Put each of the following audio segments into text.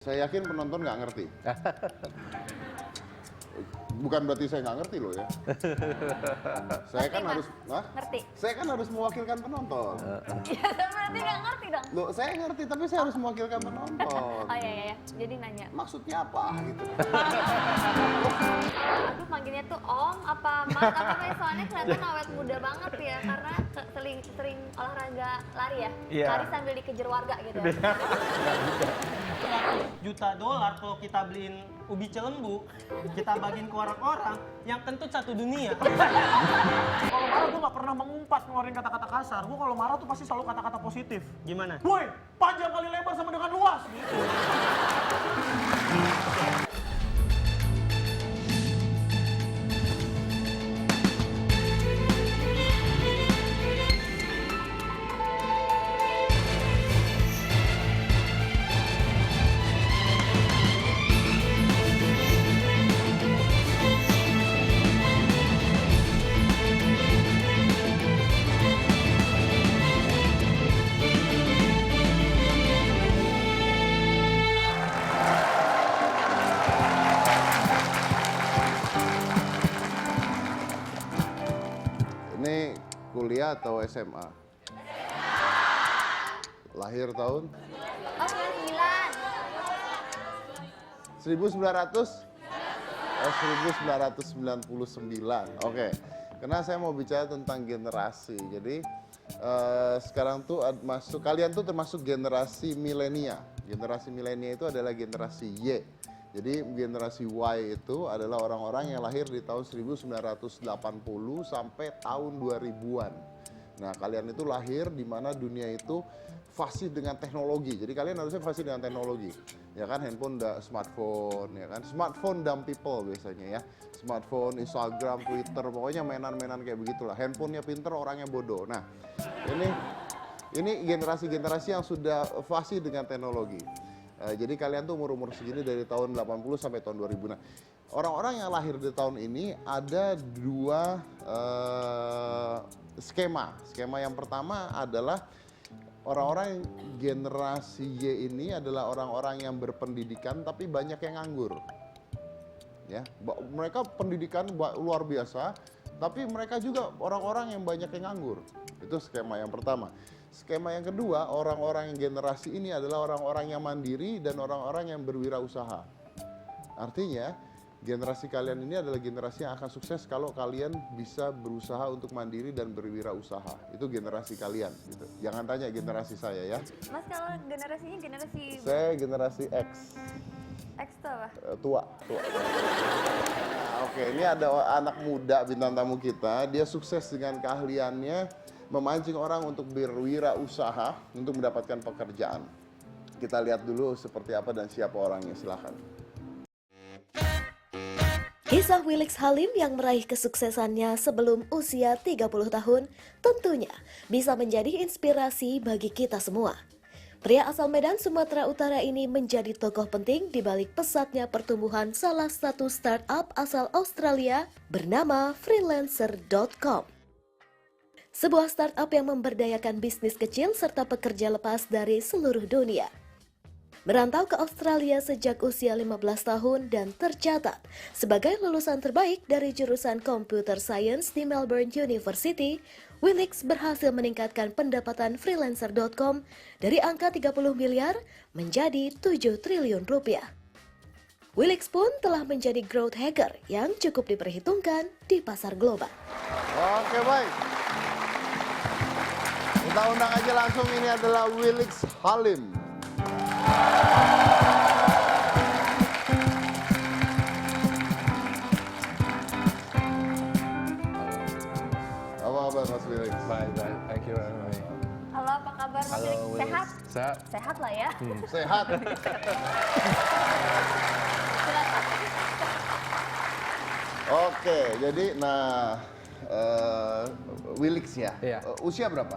Saya yakin penonton nggak ngerti. Bukan berarti saya nggak ngerti loh ya. Saya kan harus, ngerti. Saya kan harus mewakilkan penonton. Ya berarti nggak ngerti dong. Loh, saya ngerti tapi saya harus mewakilkan penonton. Oh iya. Jadi nanya. Maksudnya apa gitu? Aku manggilnya tuh Om apa Mas apa soalnya kelihatan awet muda banget ya karena sering olahraga lari ya. Iya. Lari sambil dikejar warga gitu. $1 kalau kita beliin ubi celembu, kita bagiin ke orang-orang yang kentut satu dunia. Kalau marah gue gak pernah mengumpat ngeluarin kata-kata kasar. Gue kalau marah tuh pasti selalu kata-kata positif. Gimana? Woi, panjang kali lebar sama dengan luas. Gitu. Ini kuliah atau SMA? Lahir tahun? Oh 99. 1900? Oh 1999. Oke. Karena saya mau bicara tentang generasi. Jadi sekarang tuh kalian tuh termasuk generasi milenia. Generasi milenia itu adalah generasi Y. Jadi generasi Y itu adalah orang-orang yang lahir di tahun 1980 sampai tahun 2000-an. Nah, kalian itu lahir di mana dunia itu fasih dengan teknologi. Jadi kalian harusnya fasih dengan teknologi. Ya kan, handphone, smartphone, ya kan. Smartphone dumb people biasanya ya. Smartphone, Instagram, Twitter, pokoknya mainan-mainan kayak begitulah. Handphonenya pinter, orangnya bodoh. Nah, ini generasi-generasi yang sudah fasih dengan teknologi. Jadi kalian tuh umur-umur segini dari tahun 80 sampai tahun 2000. Nah, orang-orang yang lahir di tahun ini ada dua skema. Skema yang pertama adalah orang-orang generasi Y ini adalah orang-orang yang berpendidikan tapi banyak yang nganggur. Ya, mereka pendidikan luar biasa, tapi mereka juga orang-orang yang banyak yang nganggur. Itu skema yang pertama. Skema yang kedua, orang-orang yang generasi ini adalah orang-orang yang mandiri dan orang-orang yang berwirausaha. Artinya, generasi kalian ini adalah generasi yang akan sukses kalau kalian bisa berusaha untuk mandiri dan berwirausaha. Itu generasi kalian gitu. Jangan tanya generasi saya ya. Mas kalau generasinya generasi Saya generasi X. X tuh apa? Tua. Nah, oke, ini ada anak muda bintang tamu kita. Dia sukses dengan keahliannya memancing orang untuk berwirausaha untuk mendapatkan pekerjaan. Kita lihat dulu seperti apa dan siapa orangnya, silakan. Kisah Wilix Halim yang meraih kesuksesannya sebelum usia 30 tahun tentunya bisa menjadi inspirasi bagi kita semua. Pria asal Medan, Sumatera Utara ini menjadi tokoh penting di balik pesatnya pertumbuhan salah satu startup asal Australia bernama Freelancer.com. Sebuah startup yang memberdayakan bisnis kecil serta pekerja lepas dari seluruh dunia. Merantau ke Australia sejak usia 15 tahun dan tercatat sebagai lulusan terbaik dari jurusan Computer Science di Melbourne University, Wilix berhasil meningkatkan pendapatan Freelancer.com dari angka 30 miliar menjadi 7 triliun rupiah. Wilix pun telah menjadi growth hacker yang cukup diperhitungkan di pasar global. Oke, baik. Kita undang aja langsung, ini adalah Wilix Halim. Apa kabar Mas Wilix? Baik, thank you very much. Halo, apa kabar Mas Halo, Wilix? Sehat? Sehat. Sehat lah ya. Sehat. Oke, jadi Wilix ya. Iya. Usia berapa?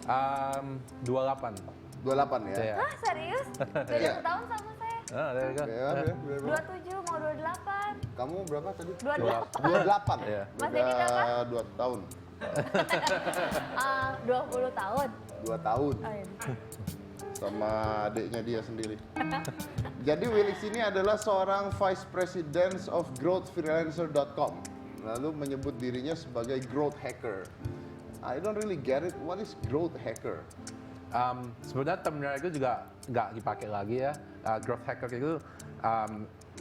28. 28 ya. Iya. Hah, serius? Beda Iya. setahun sama saya. Ah, there you go. Ya, berapa? 27 mau 28. Kamu berapa tadi? 28. 28. Iya. Mas Denny berapa? 2 tahun. 20 tahun. 2 tahun. Oh, iya. sama adiknya dia sendiri. Jadi Willix ini adalah seorang Vice President of GrowthFreelancer.com. Lalu menyebut dirinya sebagai growth hacker. I don't really get it. What is growth hacker? Sebenarnya termnya itu juga nggak dipakai lagi ya. Growth hacker itu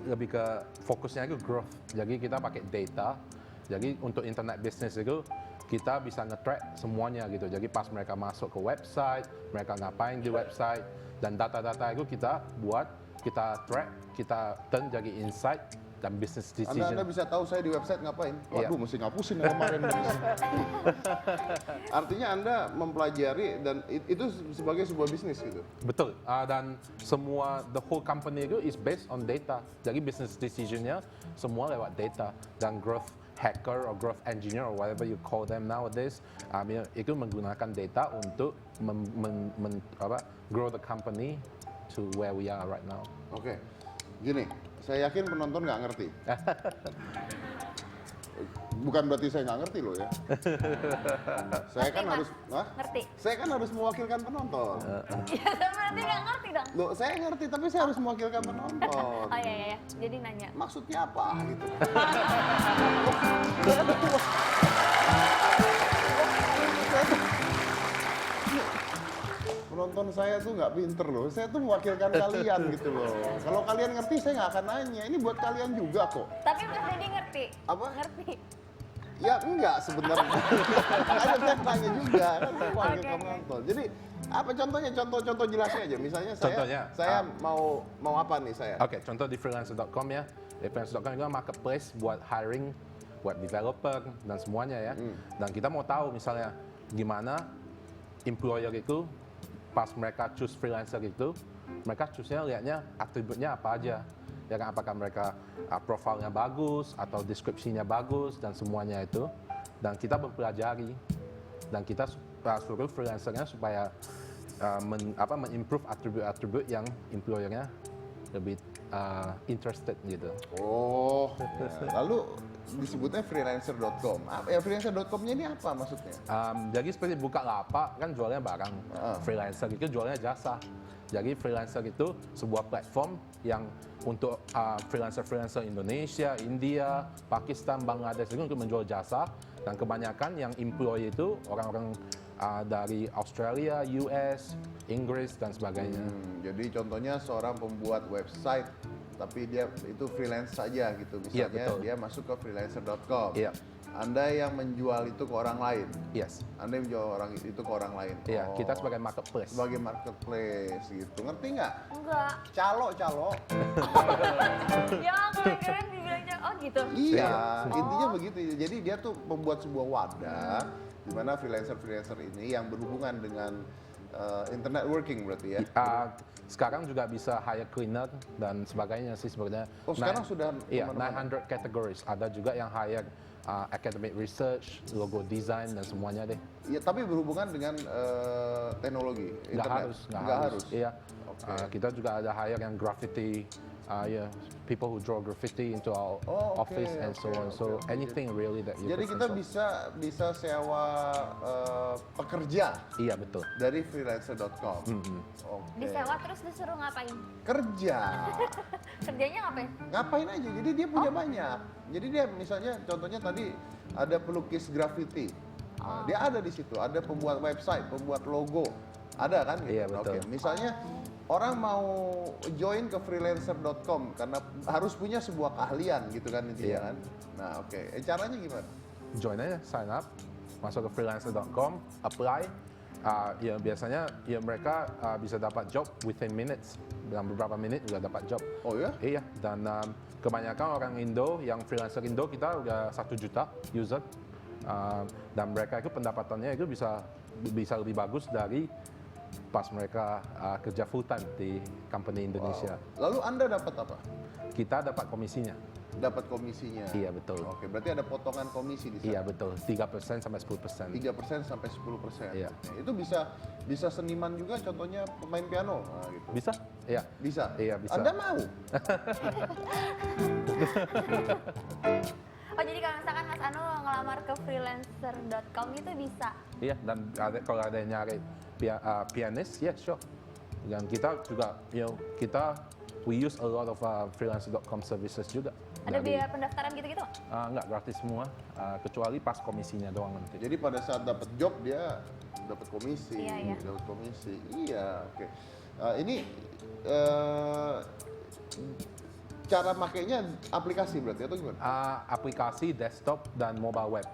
lebih ke fokusnya itu growth. Jadi kita pakai data. Jadi untuk internet business itu kita bisa nge-track semuanya gitu. Jadi pas mereka masuk ke website, mereka ngapain di website, dan data-data itu kita buat, kita track, kita turn jadi insight dan business decision. Anda bisa tahu saya di website ngapain? Iya. Waduh, mesti ngapusin yang kemarin. Artinya Anda mempelajari dan itu sebagai sebuah bisnis gitu. Betul, dan semua, the whole company itu is based on data. Jadi business decisionnya semua lewat data. Dan growth hacker or growth engineer or whatever you call them nowadays, itu menggunakan data untuk grow the company to where we are right now. Oke, gini, saya yakin penonton nggak ngerti. Bukan berarti saya nggak ngerti loh ya. Saya kan Ngerti, Mas. harus, Hah? Ngerti. Saya kan harus mewakilkan penonton. Ya berarti nggak ngerti dong. Loh, saya ngerti tapi saya harus mewakilkan penonton. Oh iya. Jadi nanya. Maksudnya apa gitu? Penonton saya tuh nggak pinter loh, saya tuh mewakilkan kalian gitu loh. Kalau kalian ngerti saya nggak akan nanya, ini buat kalian juga kok. Tapi Mas Dedi ngerti. Apa? Ngerti. Ya enggak sebenarnya. Ada saya tanya juga kan saya mewakilkan Oke. penonton. Jadi apa contohnya? Contoh jelasnya aja. Misalnya Contohnya, saya mau apa nih saya? Oke, contoh di freelancer.com ya. Di freelancer.com itu marketplace buat hiring web developer dan semuanya ya. Dan kita mau tahu misalnya gimana employer itu pas mereka choose freelancer itu, mereka choose-nya lihatnya atributnya apa aja. Ya kan, apakah mereka profilnya bagus atau deskripsinya bagus dan semuanya itu. Dan kita mempelajari dan kita suruh freelancernya supaya men-improve atribut-atribut yang employernya lebih interested gitu. Oh, ya. Lalu disebutnya freelancer.com. Apa ya freelancer.com-nya ini apa maksudnya? Jadi seperti Bukalapak kan jualnya barang, freelancer itu jualnya jasa. Jadi freelancer itu sebuah platform yang untuk freelancer Indonesia, India, Pakistan, Bangladesh itu untuk menjual jasa, dan kebanyakan yang employee itu orang-orang dari Australia, US, Inggris dan sebagainya. Jadi contohnya seorang pembuat website tapi dia itu freelance saja gitu. Iya, Misalnya betul. dia masuk ke freelancer.com. Iya. Anda yang menjual itu ke orang lain. Yes. Anda yang menjual itu ke orang lain. Iya, Oh, kita sebagai marketplace. sebagai marketplace gitu. Ngerti nggak? Enggak. Calo. Ya keren-keren dibilangnya. Oh gitu. Iya, intinya begitu. Jadi dia tuh membuat sebuah wadah di mana freelancer ini yang berhubungan dengan internet working berarti ya. Sekarang juga bisa hire cleaner dan sebagainya sih sebenarnya. Oh, sekarang sudah Iya, kemana-mana? 900 categories. Ada juga yang hire academic research, logo design dan semuanya deh. Iya, tapi berhubungan dengan teknologi internet. Nggak harus. Iya. Oke. Kita juga ada hire yang graffiti, people who draw graffiti into our Oh, oke, office and so oke, on. So oke. anything really that you Jadi could kita think of. bisa sewa pekerja Iya betul. dari freelancer.com. Oke. Disewa terus disuruh ngapain? Kerja. Kerjanya ngapain? Ngapain aja? Jadi dia punya banyak. Jadi dia misalnya contohnya tadi ada pelukis graffiti. Nah, dia ada di situ. Ada pembuat website, pembuat logo. Ada kan? Gitu. Iya, betul. Oke. Misalnya orang mau join ke freelancer.com karena harus punya sebuah keahlian gitu kan intinya Iya. kan. Nah, oke. Caranya gimana? Join aja, sign up, masuk ke freelancer.com, apply. Ya biasanya ya mereka bisa dapat job within minutes, dalam beberapa menit juga dapat job. Oh ya? Iya, dan kebanyakan orang Indo yang freelancer Indo kita udah 1 juta user, dan mereka itu pendapatannya itu bisa lebih bagus dari pas mereka kerja full time di company Indonesia. Wow. Lalu Anda dapat apa? Kita dapat komisinya. Dapat komisinya. Iya betul. Oke, berarti ada potongan komisi di sana. Iya betul, 3% sampai 10%. 3% sampai 10%. Iya. Oke, itu bisa seniman juga, contohnya pemain piano. Nah, gitu. Bisa? Iya. Bisa? Iya, bisa. Anda mau? Oh jadi kalau misalkan Mas Anu ngelamar ke freelancer.com itu bisa? Iya, dan kalau ada yang nyari pianis, ya sure. Dan kita juga, we use a lot of freelancer.com services juga. Ada Dari- biaya pendaftaran gitu-gitu nggak? Enggak, gratis semua, kecuali pas komisinya doang nanti. Jadi pada saat dapat job dia dapat komisi, Iya, iya. dapat komisi. Iya, oke. Ini cara makainya aplikasi berarti atau gimana? Aplikasi desktop dan mobile web.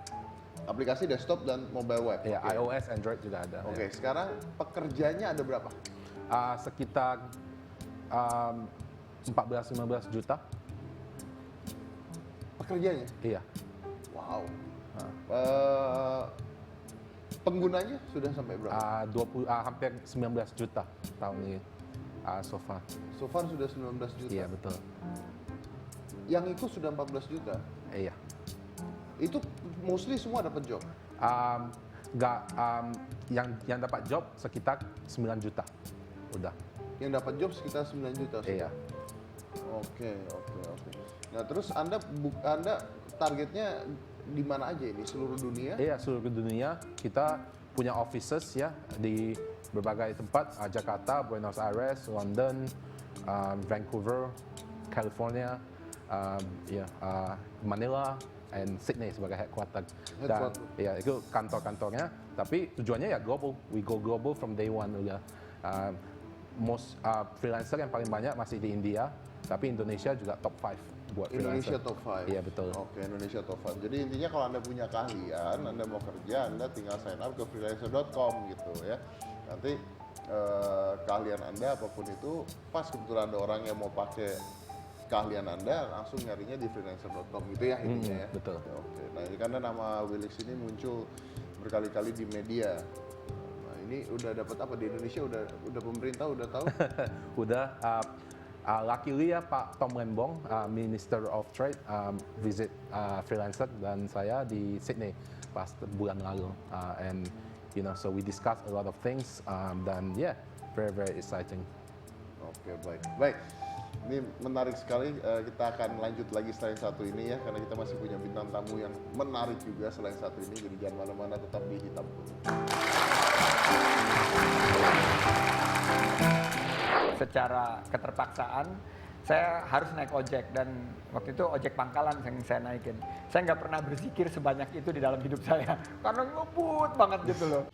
Aplikasi desktop dan mobile web. Ya, Oke. iOS, Android juga ada. Oke, ya. sekarang pekerjanya ada berapa? Sekitar 14-15 juta. Pekerjanya? Iya. Wow. Penggunanya sudah sampai berapa? hampir 19 juta tahun ini so far. So far sudah 19 juta. Iya, betul. Yang itu sudah 14 juta. Iya. Itu mostly semua dapat job. Nggak, yang dapat job sekitar 9 juta. Udah. Yang dapat job sekitar 9 juta. Iya. Oke. Nah, terus Anda targetnya di mana aja ini? Seluruh dunia? Iya, seluruh dunia kita punya offices ya di berbagai tempat, Jakarta, Buenos Aires, London, Vancouver, California, Manila, and Sydney sebagai headquarter. Dan Headquarter. ya itu kantor-kantornya. Tapi tujuannya ya global. We go global from day one udah. Most freelancer yang paling banyak masih di India, tapi Indonesia juga top 5 buat Indonesia freelancer. top 5. Iya, betul. Oke, Indonesia top 5. Jadi intinya kalau Anda punya keahlian, Anda mau kerja, Anda tinggal sign up ke freelancer.com gitu ya. Nanti keahlian Anda apapun itu, pas kebetulan ada orang yang mau pakai keahlian Anda, langsung nyarinya di freelancer.com gitu ya intinya ya. betul. Oke. Nah, ini karena nama Wilix ini muncul berkali-kali di media. Nah, ini udah dapat apa di Indonesia, udah pemerintah udah tahu? Udah, luckily ya Pak Tom Lembong, Minister of Trade, visit freelancer dan saya di Sydney pas bulan lalu, and so we discuss a lot of things, dan very exciting. Oke, baik. Ini menarik sekali. Kita akan lanjut lagi selain satu ini ya, karena kita masih punya bintang tamu yang menarik juga selain satu ini. Jadi jangan mana-mana, tetap di Hitam Putih. Secara keterpaksaan saya harus naik ojek, dan waktu itu ojek pangkalan yang saya naikin. Saya nggak pernah berzikir sebanyak itu di dalam hidup saya karena ngebut banget gitu loh.